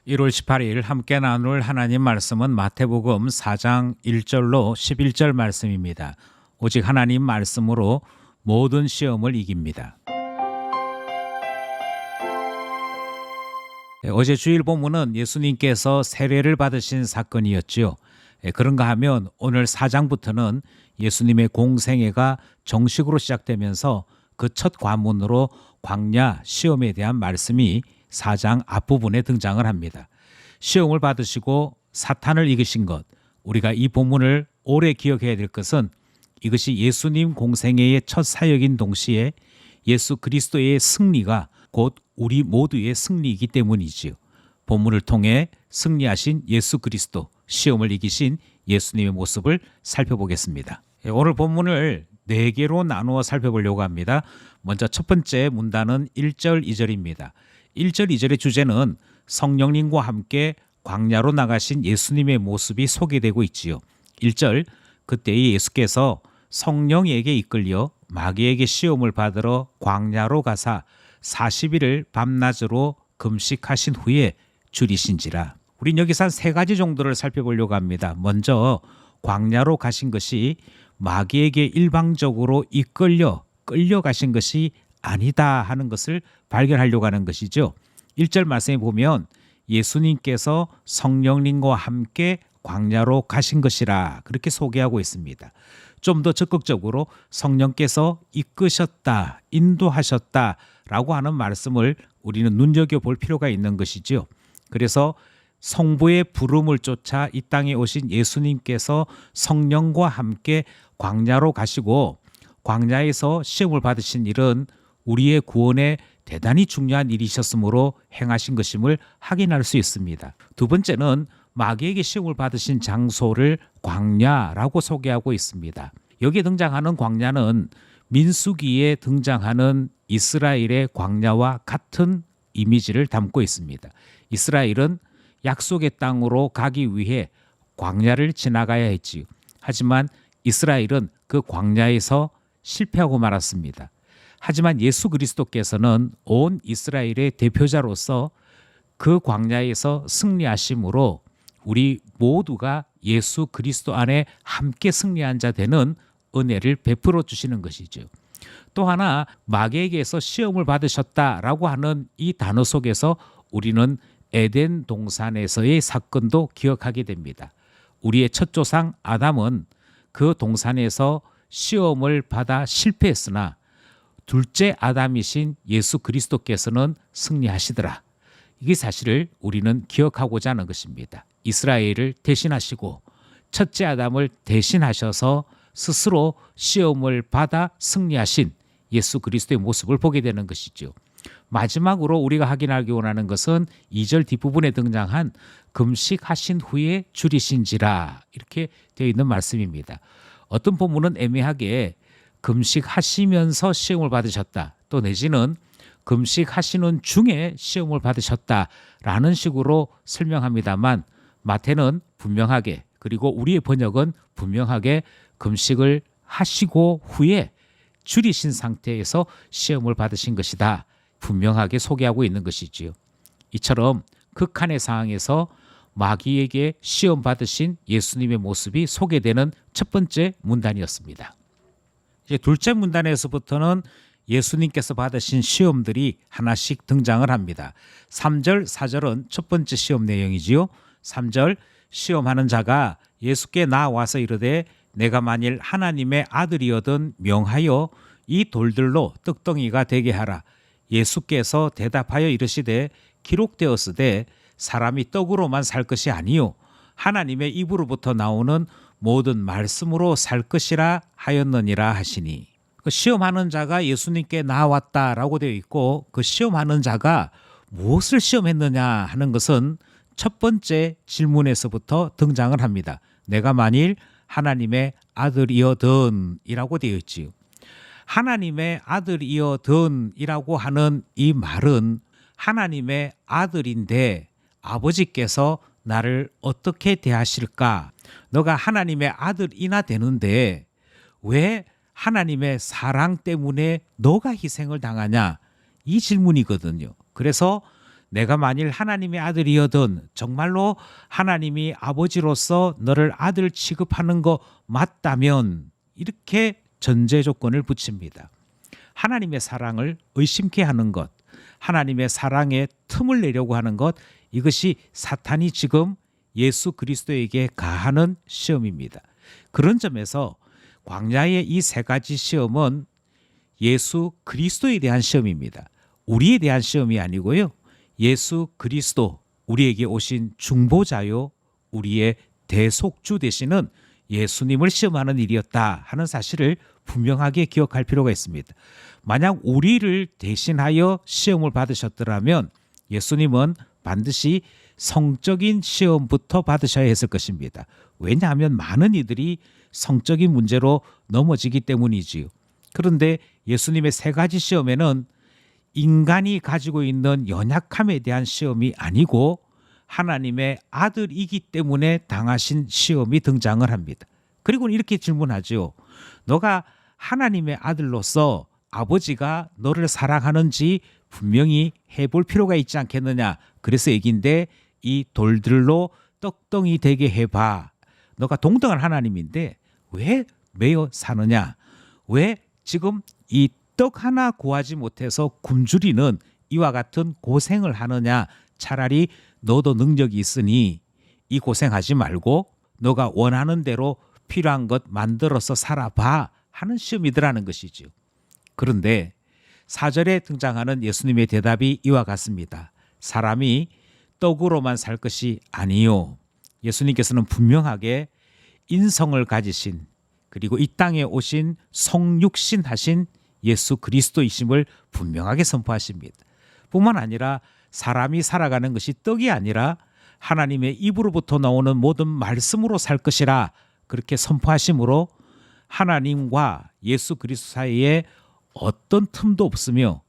1월 18일 함께 나눌 하나님 말씀은 마태복음 4장 1절로 11절 말씀입니다. 오직 하나님 말씀으로 모든 시험을 이깁니다. 어제 주일 본문은 예수님께서 세례를 받으신 사건이었지요. 그런가 하면 오늘 4장부터는 예수님의 공생애가 정식으로 시작되면서 그 첫 관문으로 광야 시험에 대한 말씀이 4장 앞부분에 등장을 합니다. 시험을 받으시고 사탄을 이기신 것, 우리가 이 본문을 오래 기억해야 될 것은 이것이 예수님 공생애의 첫 사역인 동시에 예수 그리스도의 승리가 곧 우리 모두의 승리이기 때문이지요. 본문을 통해 승리하신 예수 그리스도, 시험을 이기신 예수님의 모습을 살펴보겠습니다. 오늘 본문을 4개로 나누어 살펴보려고 합니다. 먼저 첫 번째 문단은 1절, 2절입니다. 1절, 2절의 주제는 성령님과 함께 광야로 나가신 예수님의 모습이 소개되고 있지요. 1절, 그때의 예수께서 성령에게 이끌려 마귀에게 시험을 받으러 광야로 가사 40일을 밤낮으로 금식하신 후에 줄이신지라. 우린 여기서 한 3가지 정도를 살펴보려고 합니다. 먼저 광야로 가신 것이 마귀에게 일방적으로 끌려가신 것이 아니다 하는 것을 발견하려고 하는 것이죠. 1절 말씀에 보면 예수님께서 성령님과 함께 광야로 가신 것이라 그렇게 소개하고 있습니다. 좀 더 적극적으로 성령께서 이끄셨다, 인도하셨다라고 하는 말씀을 우리는 눈여겨볼 필요가 있는 것이지요. 그래서 성부의 부름을 쫓아 이 땅에 오신 예수님께서 성령과 함께 광야로 가시고 광야에서 시험을 받으신 일은 우리의 구원에 대단히 중요한 일이셨으므로 행하신 것임을 확인할 수 있습니다. 두 번째는 마귀에게 시험을 받으신 장소를 광야라고 소개하고 있습니다. 여기에 등장하는 광야는 민수기에 등장하는 이스라엘의 광야와 같은 이미지를 담고 있습니다. 이스라엘은 약속의 땅으로 가기 위해 광야를 지나가야 했지요. 하지만 이스라엘은 그 광야에서 실패하고 말았습니다. 하지만 예수 그리스도께서는 온 이스라엘의 대표자로서 그 광야에서 승리하심으로 우리 모두가 예수 그리스도 안에 함께 승리한 자 되는 은혜를 베풀어 주시는 것이죠. 또 하나 마귀에게서 시험을 받으셨다라고 하는 이 단어 속에서 우리는 에덴 동산에서의 사건도 기억하게 됩니다. 우리의 첫 조상 아담은 그 동산에서 시험을 받아 실패했으나 둘째 아담이신 예수 그리스도께서는 승리하시더라. 이게 사실을 우리는 기억하고자 하는 것입니다. 이스라엘을 대신하시고 첫째 아담을 대신하셔서 스스로 시험을 받아 승리하신 예수 그리스도의 모습을 보게 되는 것이죠. 마지막으로 우리가 확인하기 원하는 것은 2절 뒷부분에 등장한 금식하신 후에 줄이신지라 이렇게 되어 있는 말씀입니다. 어떤 본문은 애매하게 금식하시면서 시험을 받으셨다, 또 내지는 금식하시는 중에 시험을 받으셨다라는 식으로 설명합니다만 마태는 분명하게, 그리고 우리의 번역은 분명하게 금식을 하시고 후에 줄이신 상태에서 시험을 받으신 것이다 분명하게 소개하고 있는 것이지요. 이처럼 극한의 상황에서 마귀에게 시험 받으신 예수님의 모습이 소개되는 첫 번째 문단이었습니다. 이제 둘째 문단에서부터는 예수님께서 받으신 시험들이 하나씩 등장을 합니다. 3절, 4절은 첫 번째 시험 내용이지요. 3절, 시험하는 자가 예수께 나와서 이르되 내가 만일 하나님의 아들이거든 명하여 이 돌들로 떡덩이가 되게 하라. 예수께서 대답하여 이르시되 기록되었으되 사람이 떡으로만 살 것이 아니요 하나님의 입으로부터 나오는 모든 말씀으로 살 것이라 하였느니라 하시니. 그 시험하는 자가 예수님께 나왔다라고 되어 있고, 그 시험하는 자가 무엇을 시험했느냐 하는 것은 첫 번째 질문에서부터 등장을 합니다. 내가 만일 하나님의 아들이어든이라고 되어 있지요. 하나님의 아들이어든이라고 하는 이 말은 하나님의 아들인데 아버지께서 나를 어떻게 대하실까? 너가 하나님의 아들이나 되는데 왜 하나님의 사랑 때문에 너가 희생을 당하냐? 이 질문이거든요. 그래서 내가 만일 하나님의 아들이어든 정말로 하나님이 아버지로서 너를 아들 취급하는 거 맞다면, 이렇게 전제 조건을 붙입니다. 하나님의 사랑을 의심케 하는 것, 하나님의 사랑에 틈을 내려고 하는 것, 이것이 사탄이 지금 예수 그리스도에게 가하는 시험입니다. 그런 점에서 광야의 이 세 가지 시험은 예수 그리스도에 대한 시험입니다. 우리에 대한 시험이 아니고요. 예수 그리스도, 우리에게 오신 중보자요, 우리의 대속주 되시는 예수님을 시험하는 일이었다 하는 사실을 분명하게 기억할 필요가 있습니다. 만약 우리를 대신하여 시험을 받으셨더라면 예수님은 반드시 성적인 시험부터 받으셔야 했을 것입니다. 왜냐하면 많은 이들이 성적인 문제로 넘어지기 때문이지요. 그런데 예수님의 세 가지 시험에는 인간이 가지고 있는 연약함에 대한 시험이 아니고 하나님의 아들이기 때문에 당하신 시험이 등장을 합니다. 그리고 이렇게 질문하죠. 너가 하나님의 아들로서 아버지가 너를 사랑하는지 분명히 해볼 필요가 있지 않겠느냐. 그래서 얘기인데, 이 돌들로 떡덩이 되게 해봐. 너가 동등한 하나님인데 왜 매여 사느냐. 왜 지금 이 떡 하나 구하지 못해서 굶주리는 이와 같은 고생을 하느냐. 차라리 너도 능력이 있으니 이 고생하지 말고 너가 원하는 대로 필요한 것 만들어서 살아봐 하는 시험이더라는 것이죠. 그런데 4절에 등장하는 예수님의 대답이 이와 같습니다. 사람이 떡으로만 살 것이 아니요. 예수님께서는 분명하게 인성을 가지신, 그리고 이 땅에 오신 성육신 하신 예수 그리스도이심을 분명하게 선포하십니다. 뿐만 아니라 사람이 살아가는 것이 떡이 아니라 하나님의 입으로부터 나오는 모든 말씀으로 살 것이라 그렇게 선포하심으로 하나님과 예수 그리스도 사이에 어떤 틈도 없으며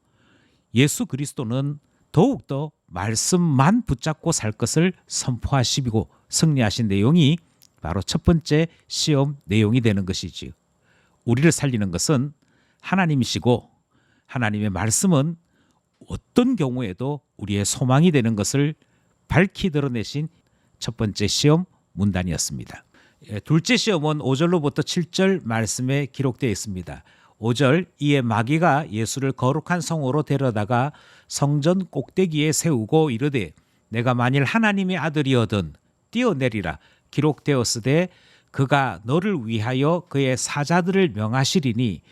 예수 그리스도는 더욱더 말씀만 붙잡고 살 것을 선포하시고 승리하신 내용이 바로 첫 번째 시험 내용이 되는 것이지요. 우리를 살리는 것은 하나님이시고 하나님의 말씀은 어떤 경우에도 우리의 소망이 되는 것을 밝히 드러내신 첫 번째 시험 문단이었습니다. 둘째 시험은 5절로부터 7절 말씀에 기록되어 있습니다. 5절, 이에 마귀가 예수를 거룩한 성으로 데려다가 성전 꼭대기에 세우고 이르되 내가 만일 하나님의 아들이어든 뛰어내리라. 기록되었으되 그가 너를 위하여 그의 사자들을 명하시리니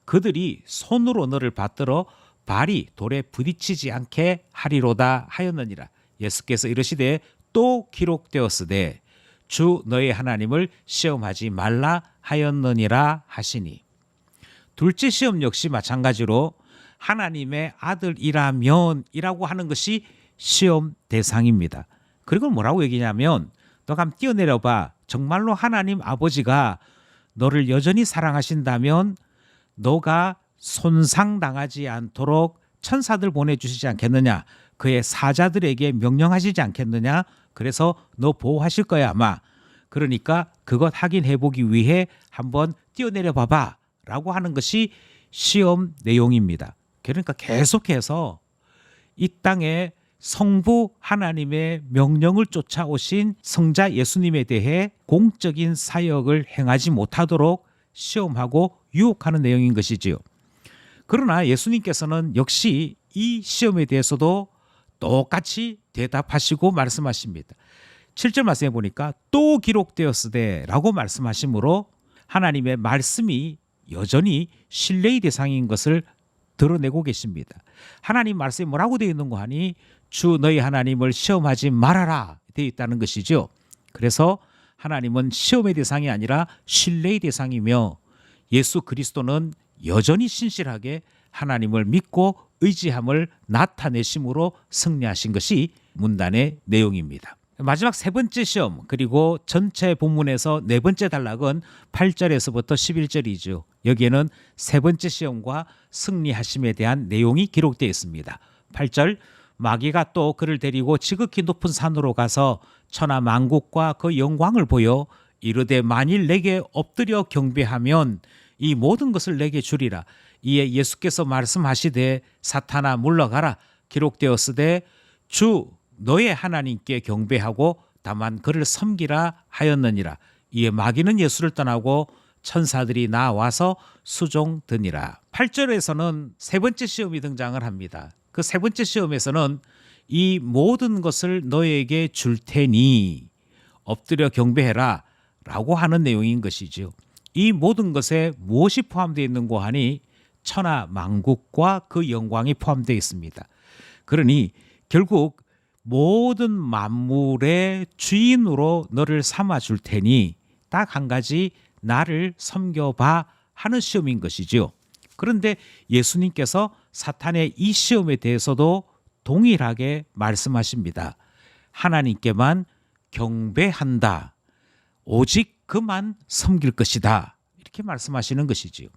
그들이 손으로 너를 받들어 발이 돌에 부딪히지 않게 하리로다 하였느니라. 예수께서 이르시되 또 기록되었으되 주 너의 하나님을 시험하지 말라 하였느니라 하시니. 둘째 시험 역시 마찬가지로 하나님의 아들이라면 이라고 하는 것이 시험 대상입니다. 그리고 뭐라고 얘기냐면 너가 한번 뛰어내려봐. 정말로 하나님 아버지가 너를 여전히 사랑하신다면 너가 손상당하지 않도록 천사들 보내주시지 않겠느냐. 그의 사자들에게 명령하시지 않겠느냐. 그래서 너 보호하실 거야 아마. 그러니까 그것 확인해보기 위해 한번 뛰어내려 봐봐 라고 하는 것이 시험 내용입니다. 그러니까 계속해서 이 땅에 성부 하나님의 명령을 쫓아오신 성자 예수님에 대해 공적인 사역을 행하지 못하도록 시험하고 유혹하는 내용인 것이지요. 그러나 예수님께서는 역시 이 시험에 대해서도 똑같이 대답하시고 말씀하십니다. 7절 말씀해 보니까 또 기록되었으되 라고 말씀하시므로 하나님의 말씀이 여전히 신뢰의 대상인 것을 드러내고 계십니다. 하나님 말씀이 뭐라고 되어 있는 거 하니 주 너희 하나님을 시험하지 말아라 되어 있다는 것이죠. 그래서 하나님은 시험의 대상이 아니라 신뢰의 대상이며 예수 그리스도는 여전히 신실하게 하나님을 믿고 의지함을 나타내심으로 승리하신 것이 문단의 내용입니다. 마지막 세 번째 시험, 그리고 전체 본문에서 네 번째 단락은 8절에서부터 11절이죠. 여기에는 세 번째 시험과 승리하심에 대한 내용이 기록되어 있습니다. 8절, 마귀가 또 그를 데리고 지극히 높은 산으로 가서 천하 만국과 그 영광을 보여 이르되 만일 내게 엎드려 경배하면 이 모든 것을 내게 주리라. 이에 예수께서 말씀하시되 사탄아 물러가라. 기록되었으되 주 너의 하나님께 경배하고 다만 그를 섬기라 하였느니라. 이에 마귀는 예수를 떠나고 천사들이 나와서 수종드니라. 8절에서는 세 번째 시험이 등장을 합니다. 그 세 번째 시험에서는 이 모든 것을 너에게 줄 테니 엎드려 경배해라 라고 하는 내용인 것이죠. 이 모든 것에 무엇이 포함되어 있는고 하니 천하 만국과 그 영광이 포함되어 있습니다. 그러니 결국 모든 만물의 주인으로 너를 삼아 줄 테니 딱 한 가지 나를 섬겨봐 하는 시험인 것이지요. 그런데 예수님께서 사탄의 이 시험에 대해서도 동일하게 말씀하십니다. 하나님께만 경배한다. 오직 그만 섬길 것이다. 이렇게 말씀하시는 것이지요.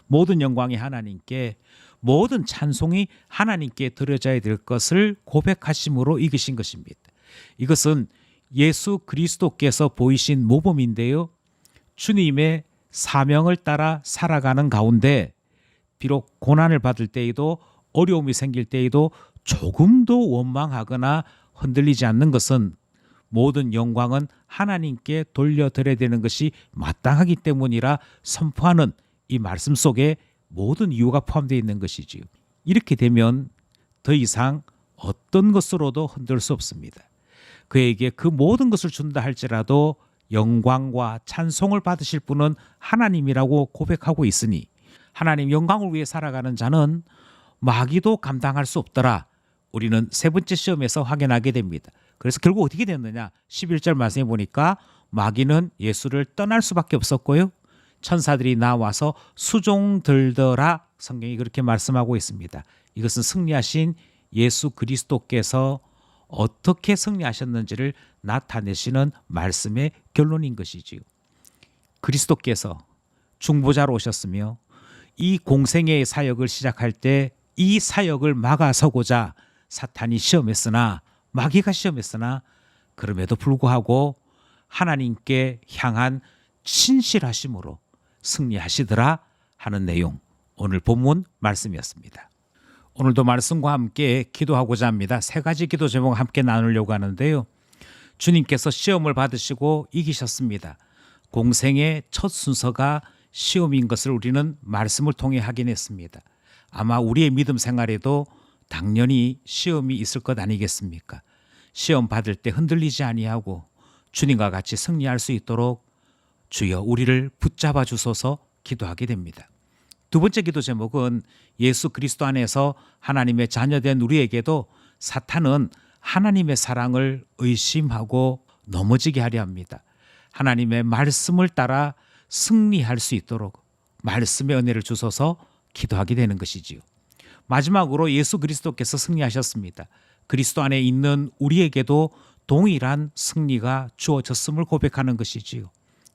모든 영광이 하나님께, 모든 찬송이 하나님께 드려져야 될 것을 고백하심으로 이기신 것입니다. 이것은 예수 그리스도께서 보이신 모범인데요. 주님의 사명을 따라 살아가는 가운데 비록 고난을 받을 때에도 어려움이 생길 때에도 조금도 원망하거나 흔들리지 않는 것은 모든 영광은 하나님께 돌려드려야 되는 것이 마땅하기 때문이라 선포하는 이 말씀 속에 모든 이유가 포함되어 있는 것이지요. 이렇게 되면 더 이상 어떤 것으로도 흔들 수 없습니다. 그에게 그 모든 것을 준다 할지라도 영광과 찬송을 받으실 분은 하나님이라고 고백하고 있으니 하나님 영광을 위해 살아가는 자는 마귀도 감당할 수 없더라. 우리는 세 번째 시험에서 확인하게 됩니다. 그래서 결국 어떻게 됐느냐? 11절 말씀해 보니까 마귀는 예수를 떠날 수밖에 없었고요. 천사들이 나와서 수종들더라. 성경이 그렇게 말씀하고 있습니다. 이것은 승리하신 예수 그리스도께서 어떻게 승리하셨는지를 나타내시는 말씀의 결론인 것이지요. 그리스도께서 중보자로 오셨으며 이 공생애의 사역을 시작할 때 이 사역을 막아서고자 사탄이 시험했으나 마귀가 시험했으나 그럼에도 불구하고 하나님께 향한 신실하심으로 승리하시더라 하는 내용, 오늘 본문 말씀이었습니다. 오늘도 말씀과 함께 기도하고자 합니다. 세 가지 기도 제목을 함께 나누려고 하는데요. 주님께서 시험을 받으시고 이기셨습니다. 공생의 첫 순서가 시험인 것을 우리는 말씀을 통해 확인했습니다. 아마 우리의 믿음 생활에도 당연히 시험이 있을 것 아니겠습니까? 시험 받을 때 흔들리지 아니하고 주님과 같이 승리할 수 있도록 주여 우리를 붙잡아 주소서 기도하게 됩니다. 두 번째 기도 제목은 예수 그리스도 안에서 하나님의 자녀된 우리에게도 사탄은 하나님의 사랑을 의심하고 넘어지게 하려 합니다. 하나님의 말씀을 따라 승리할 수 있도록 말씀의 은혜를 주소서 기도하게 되는 것이지요. 마지막으로 예수 그리스도께서 승리하셨습니다. 그리스도 안에 있는 우리에게도 동일한 승리가 주어졌음을 고백하는 것이지요.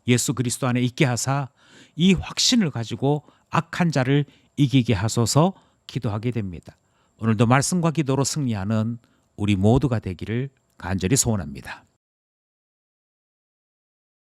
예수 그리스도 안에 있게 하사 이 확신을 가지고 악한 자를 이기게 하소서 기도하게 됩니다. 오늘도 말씀과 기도로 승리하는 우리 모두가 되기를 간절히 소원합니다.